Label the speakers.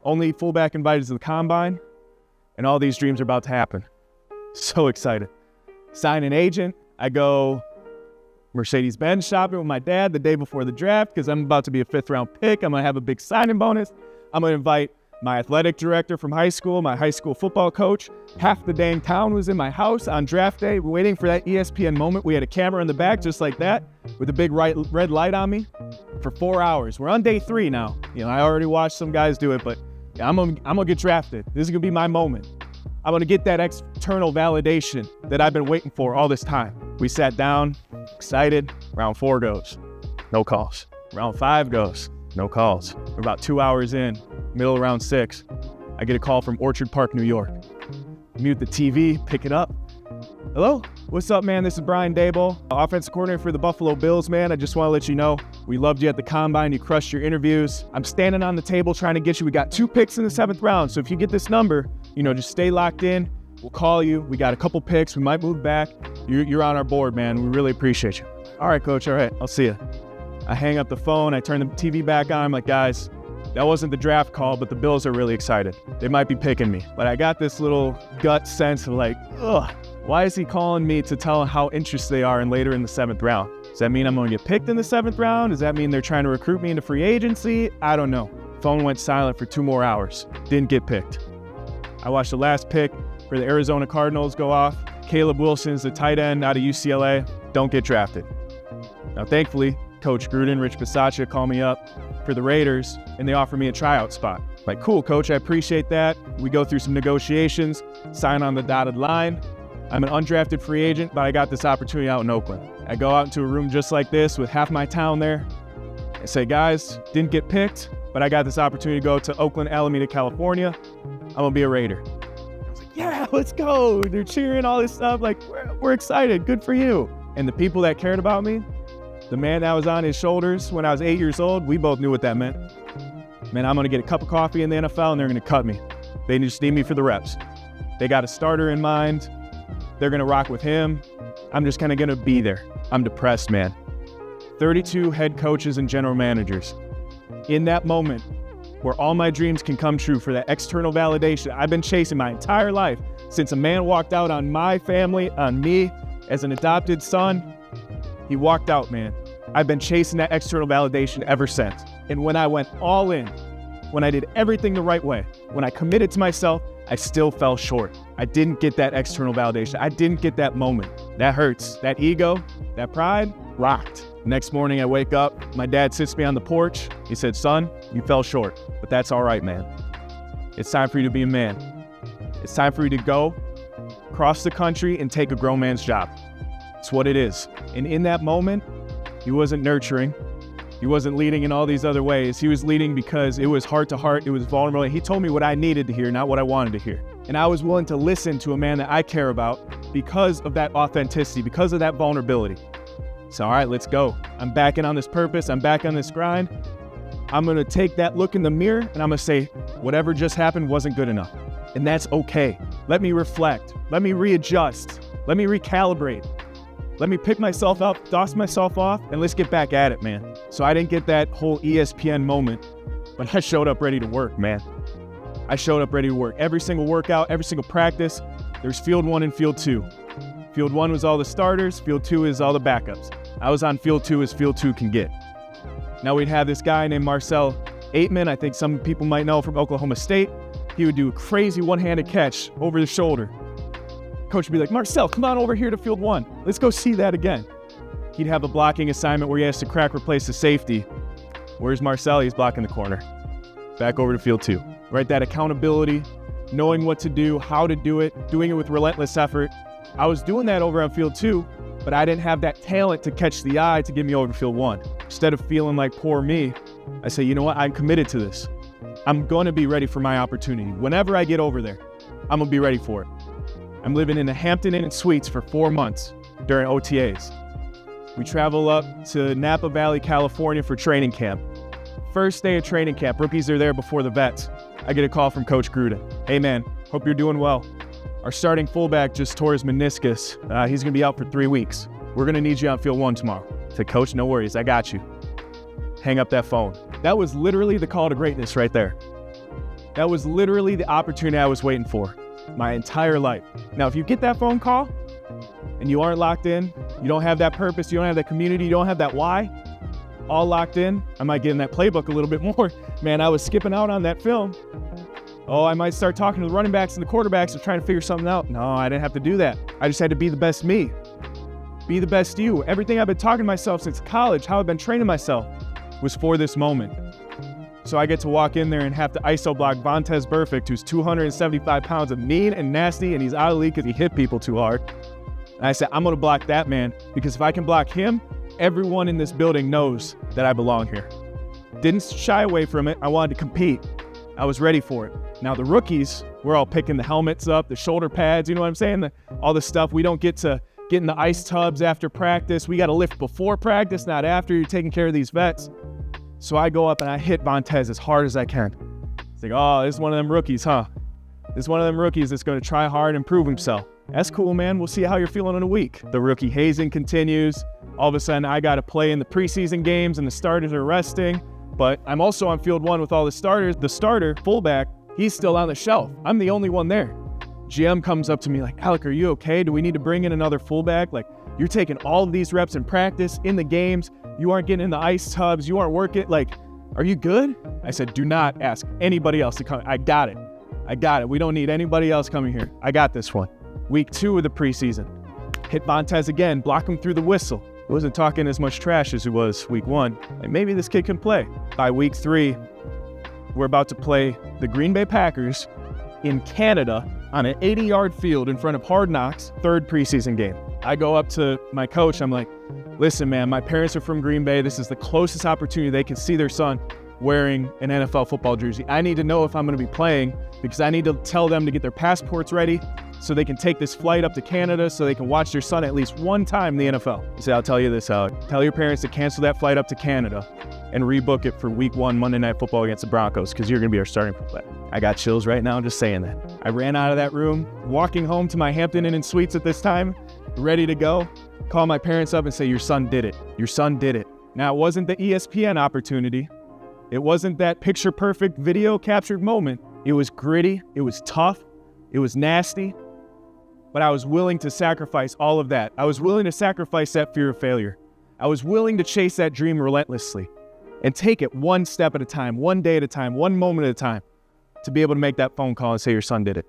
Speaker 1: Only fullback invited to the combine, and all these dreams are about to happen. So excited. Sign an agent. I go Mercedes-Benz shopping with my dad the day before the draft because I'm about to be a 5th-round pick. I'm going to have a big signing bonus. I'm going to invite my athletic director from high school, my high school football coach. Half the dang town was in my house on draft day waiting for that ESPN moment. We had a camera in the back just like that with a big red light on me for 4 hours. We're on day 3 now. I already watched some guys do it, but I'm gonna get drafted. This is going to be my moment. I'm going to get that external validation that I've been waiting for all this time. We sat down, excited. Round 4 goes, no calls. Round 5 goes, no calls. We're about 2 hours in, middle of round 6. I get a call from Orchard Park, New York. Mute the TV, pick it up. Hello? What's up, man? This is Brian Daboll, offensive coordinator for the Buffalo Bills, man. I just want to let you know, we loved you at the combine. You crushed your interviews. I'm standing on the table trying to get you. We got 2 picks in the 7th round. So if you get this number, just stay locked in. We'll call you. We got a couple picks. We might move back. You're on our board, man. We really appreciate you. All right, coach. All right. I'll see you. I hang up the phone. I turn the TV back on. I'm like, guys, that wasn't the draft call, but the Bills are really excited. They might be picking me. But I got this little gut sense of like, ugh, why is he calling me to tell how interested they are in later in the 7th round? Does that mean I'm going to get picked in the 7th round? Does that mean they're trying to recruit me into free agency? I don't know. Phone went silent for 2 more hours. Didn't get picked. I watched the last pick for the Arizona Cardinals go off. Caleb Wilson's the tight end out of UCLA. Don't get drafted. Now, thankfully, Coach Gruden, Rich Bisaccia called me up for the Raiders, and they offered me a tryout spot. Like, cool, coach, I appreciate that. We go through some negotiations, sign on the dotted line. I'm an undrafted free agent, but I got this opportunity out in Oakland. I go out into a room just like this with half my town there. I say, guys, didn't get picked, but I got this opportunity to go to Oakland, Alameda, California. I'm gonna be a Raider. I was like, yeah, let's go. They're cheering, all this stuff. Like, we're excited, good for you. And the people that cared about me, the man that was on his shoulders when I was 8 years old, we both knew what that meant. Man, I'm gonna get a cup of coffee in the NFL and they're gonna cut me. They just need me for the reps. They got a starter in mind. They're gonna rock with him. I'm just kinda gonna be there. I'm depressed, man. 32 head coaches and general managers. In that moment where all my dreams can come true for that external validation I've been chasing my entire life since a man walked out on my family, on me as an adopted son, he walked out, man. I've been chasing that external validation ever since. And when I went all in, when I did everything the right way, when I committed to myself, I still fell short. I didn't get that external validation. I didn't get that moment. That hurts. That ego, that pride, rocked. Next morning I wake up, my dad sits me on the porch. He said, son, you fell short, but that's all right, man. It's time for you to be a man. It's time for you to go across the country and take a grown man's job. It's what it is. And in that moment, he wasn't nurturing. He wasn't leading in all these other ways. He was leading because it was heart to heart. It was vulnerable. He told me what I needed to hear, not what I wanted to hear. And I was willing to listen to a man that I care about because of that authenticity, because of that vulnerability. So, all right, let's go. I'm back in on this purpose. I'm back on this grind. I'm going to take that look in the mirror and I'm going to say, whatever just happened wasn't good enough. And that's okay. Let me reflect. Let me readjust. Let me recalibrate. Let me pick myself up, dust myself off, and let's get back at it, man. So I didn't get that whole ESPN moment, but I showed up ready to work, man. I showed up ready to work. Every single workout, every single practice, there's field 1 and field 2. Field 1 was all the starters. Field 2 is all the backups. I was on field 2 as field 2 can get. Now we'd have this guy named Marcel Aitman, I think some people might know from Oklahoma State. He would do a crazy one-handed catch over the shoulder. Coach would be like, Marcel, come on over here to field 1. Let's go see that again. He'd have a blocking assignment where he has to crack replace the safety. Where's Marcel? He's blocking the corner. Back over to field 2. Right, that accountability, knowing what to do, how to do it, doing it with relentless effort. I was doing that over on field 2, but I didn't have that talent to catch the eye to get me over to field 1. Instead of feeling like poor me, I say, you know what, I'm committed to this. I'm going to be ready for my opportunity. Whenever I get over there, I'm going to be ready for it. I'm living in the Hampton Inn and Suites for 4 months during OTAs. We travel up to Napa Valley, California for training camp. First day of training camp, rookies are there before the vets. I get a call from Coach Gruden. Hey man, hope you're doing well. Our starting fullback just tore his meniscus. He's gonna be out for 3 weeks. We're gonna need you on field 1 tomorrow. I said, Coach, no worries, I got you. Hang up that phone. That was literally the call to greatness right there. That was literally the opportunity I was waiting for my entire life. Now, if you get that phone call and you aren't locked in, you don't have that purpose, you don't have that community, you don't have that why, all locked in, I might get in that playbook a little bit more. Man, I was skipping out on that film. Oh, I might start talking to the running backs and the quarterbacks and trying to figure something out. No, I didn't have to do that. I just had to be the best me. Be the best you. Everything I've been talking to myself since college, how I've been training myself, was for this moment. So I get to walk in there and have to ISO block Vontaze Burfict, who's 275 pounds of mean and nasty, and he's out of the league because he hit people too hard. And I said, I'm going to block that man, because if I can block him, everyone in this building knows that I belong here. Didn't shy away from it. I wanted to compete. I was ready for it. Now the rookies, we're all picking the helmets up, the shoulder pads, you know what I'm saying? All the stuff. We don't get to get in the ice tubs after practice. We got to lift before practice, not after. You're taking care of these vets. So I go up and I hit Vontaze as hard as I can. It's like, oh, this is one of them rookies, huh? This is one of them rookies that's going to try hard and prove himself. That's cool, man. We'll see how you're feeling in a week. The rookie hazing continues. All of a sudden, I got to play in the preseason games and the starters are resting. But I'm also on field one with all the starters. The starter, fullback, he's still on the shelf. I'm the only one there. GM comes up to me like, Alec, are you okay? Do we need to bring in another fullback? Like, you're taking all of these reps in practice, in the games. You aren't getting in the ice tubs. You aren't working. Like, are you good? I said, do not ask anybody else to come. I got it. I got it. We don't need anybody else coming here. I got this one. Week 2 of the preseason. Hit Vontaze again, block him through the whistle. He wasn't talking as much trash as he was week 1. Like, maybe this kid can play. By week 3, we're about to play the Green Bay Packers in Canada on an 80-yard field in front of Hard Knocks, 3rd preseason game. I go up to my coach. I'm like, listen, man, my parents are from Green Bay. This is the closest opportunity they can see their son wearing an NFL football jersey. I need to know if I'm going to be playing, because I need to tell them to get their passports ready so they can take this flight up to Canada so they can watch their son at least one time in the NFL. He said, I'll tell you this, Alec. Tell your parents to cancel that flight up to Canada and rebook it for week 1 Monday Night Football against the Broncos, because you're going to be our starting fullback. I got chills right now just saying that. I ran out of that room, walking home to my Hampton Inn and Suites at this time, ready to go. Call my parents up and say, your son did it. Your son did it. Now, it wasn't the ESPN opportunity. It wasn't that picture-perfect video captured moment. It was gritty. It was tough. It was nasty. But I was willing to sacrifice all of that. I was willing to sacrifice that fear of failure. I was willing to chase that dream relentlessly and take it one step at a time, one day at a time, one moment at a time, to be able to make that phone call and say your son did it.